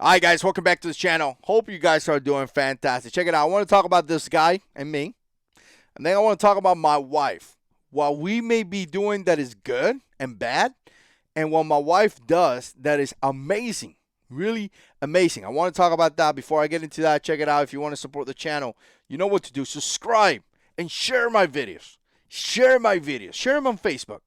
All right, guys, welcome back to the channel. Hope you guys are doing fantastic. Check it out. I want to talk about this guy and me, and then I want to talk about my wife. What we may be doing that is good and bad, and what my wife does that is amazing, really amazing. I want to talk about that. Before I get into that, check it out. If you want to support the channel, you know what to do. Subscribe and share my videos. Share my videos. Share them on Facebook.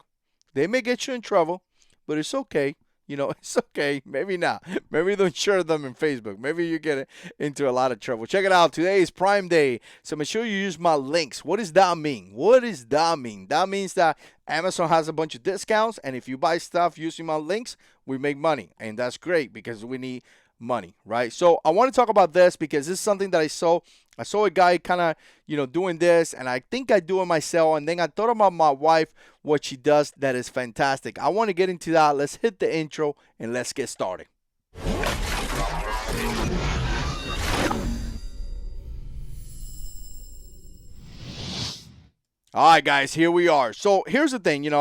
They may get you in trouble, but it's okay. It's okay. Maybe not. Maybe don't share them in Facebook. Maybe you get into a lot of trouble. Check it out. Today is Prime Day. So make sure you use my links. What does that mean? What does that mean? That means that Amazon has a bunch of discounts. And if you buy stuff using my links, we make money. And that's great because we need money, right? So I want to talk about this because this is something that I saw. I saw a guy kind of, doing this, and I think I do it myself. And then I thought about my wife, what she does that is fantastic. I want to get into that. Let's hit the intro and let's get started. All right, guys, here we are. So here's the thing,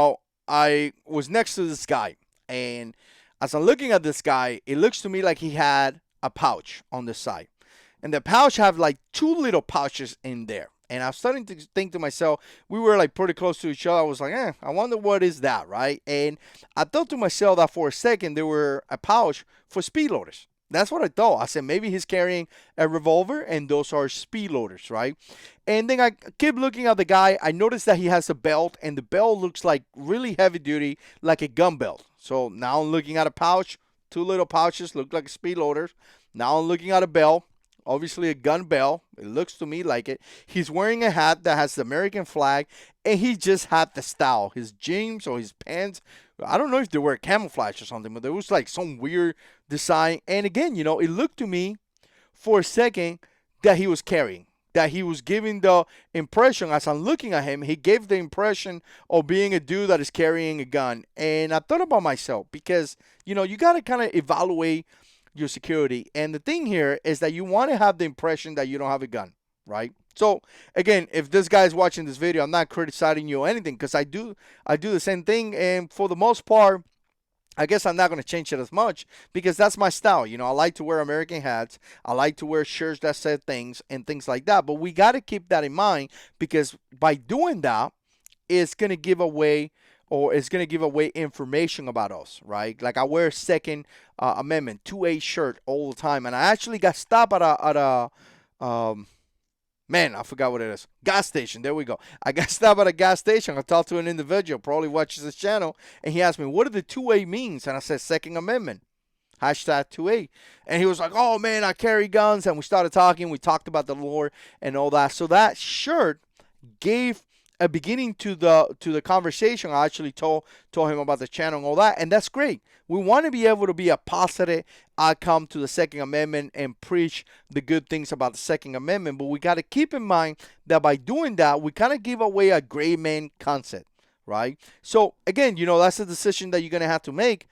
I was next to this guy, and as I'm looking at this guy, it looks to me like he had a pouch on the side. And the pouch have like two little pouches in there. And I was starting to think to myself, we were like pretty close to each other. I was like, I wonder what is that, right? And I thought to myself that for a second there were a pouch for speed loaders. That's what I thought. I said maybe he's carrying a revolver and those are speed loaders, right? And then I keep looking at the guy. I noticed that he has a belt, and the belt looks like really heavy duty, like a gun belt. So now I'm looking at a pouch. Two little pouches look like speed loaders. Now I'm looking at a belt. Obviously a gun belt. It looks to me like it. He's wearing a hat that has the American flag, and he just had the style. His jeans or his pants, I don't know if they were camouflage or something, but there was like some weird design. And again, it looked to me for a second that he was carrying, that he was giving the impression, as I'm looking at him, he gave the impression of being a dude that is carrying a gun. And I thought about myself because, you got to kind of evaluate your security. And the thing here is that you want to have the impression that you don't have a gun, right? So again, if this guy is watching this video, I'm not criticizing you or anything because I do the same thing. And for the most part, I guess I'm not going to change it as much because that's my style. I like to wear American hats. I like to wear shirts that say things and things like that. But we got to keep that in mind because by doing that, it's going to give away or it's going to give away information about us, right? Like I wear Second Amendment 2A shirt all the time. And I actually got stopped at a man, I forgot what it is. Gas station. There we go. I got stopped at a gas station. I talked to an individual, probably watches this channel, and he asked me, what do the 2A means? And I said, Second Amendment. Hashtag 2A. And he was like, oh, man, I carry guns. And we started talking. We talked about the lore and all that. So that shirt gave a beginning to the conversation. I actually told him about the channel and all that, and that's great. We want to be able to be a positive outcome to the Second Amendment and preach the good things about the Second Amendment, but we got to keep in mind that by doing that, we kind of give away a gray man concept, right? So again, that's a decision that you're gonna have to make.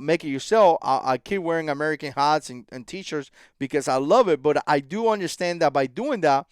Make it yourself. I keep wearing American hats and t-shirts because I love it, but I do understand that by doing that,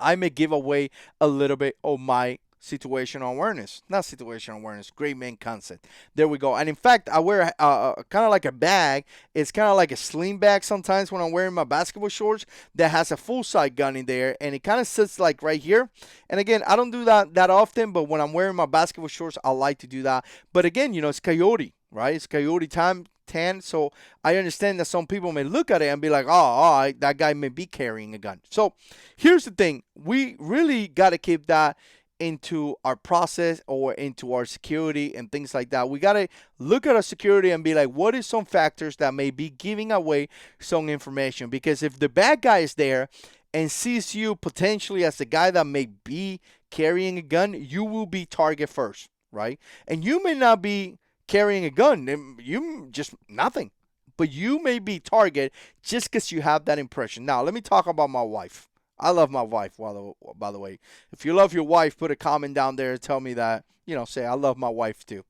I may give away a little bit of my situational awareness. Not situational awareness, great man concept. There we go. And in fact, I wear kind of like a bag. It's kind of like a sling bag sometimes when I'm wearing my basketball shorts that has a full sight gun in there. And it kind of sits like right here. And again, I don't do that often, but when I'm wearing my basketball shorts, I like to do that. But again, it's coyote, right? It's coyote time. 10. So I understand that some people may look at it and be like, oh, all right, that guy may be carrying a gun. So here's the thing. We really got to keep that into our process or into our security and things like that. We got to look at our security and be like, what is some factors that may be giving away some information? Because if the bad guy is there and sees you potentially as the guy that may be carrying a gun, you will be target first, right? And you may not be carrying a gun. You just nothing. But you may be target just because you have that impression. Now, let me talk about my wife. I love my wife, by the way. If you love your wife, put a comment down there and tell me that, say I love my wife too.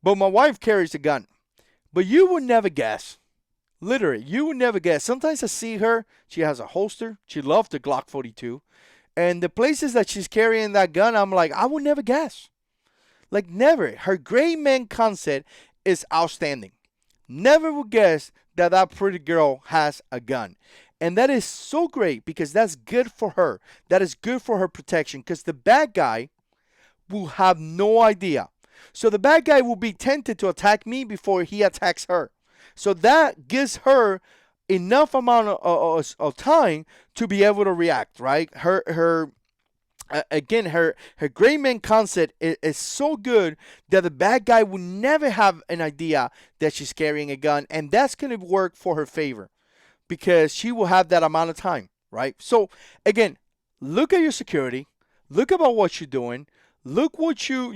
But my wife carries a gun. But you would never guess. Literally, you would never guess. Sometimes I see her. She has a holster. She loves the Glock 42. And the places that she's carrying that gun, I'm like, I would never guess. Like never. Her gray man concept is outstanding. Never would guess that that pretty girl has a gun. And that is so great because that's good for her. That is good for her protection because the bad guy will have no idea. So the bad guy will be tempted to attack me before he attacks her. So that gives her enough amount of time to be able to react, right? Her again, her gray man concept is so good that the bad guy will never have an idea that she's carrying a gun, and that's going to work for her favor because she will have that amount of time, right? So again, look at your security, look about what you're doing, look what you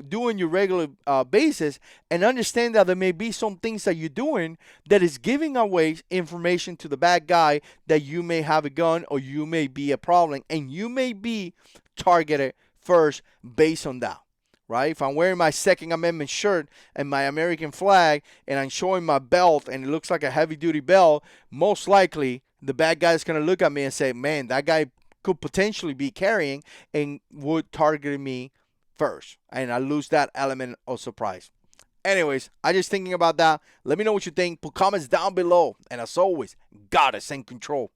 do on your regular basis, and understand that there may be some things that you're doing that is giving away information to the bad guy that you may have a gun or you may be a problem and you may be targeted first based on that. Right? If I'm wearing my Second Amendment shirt and my American flag and I'm showing my belt and it looks like a heavy duty belt, most likely the bad guy is going to look at me and say, man, that guy could potentially be carrying and would target me first. And I lose that element of surprise. Anyways, I just thinking about that. Let me know what you think. Put comments down below. And as always, God is in control.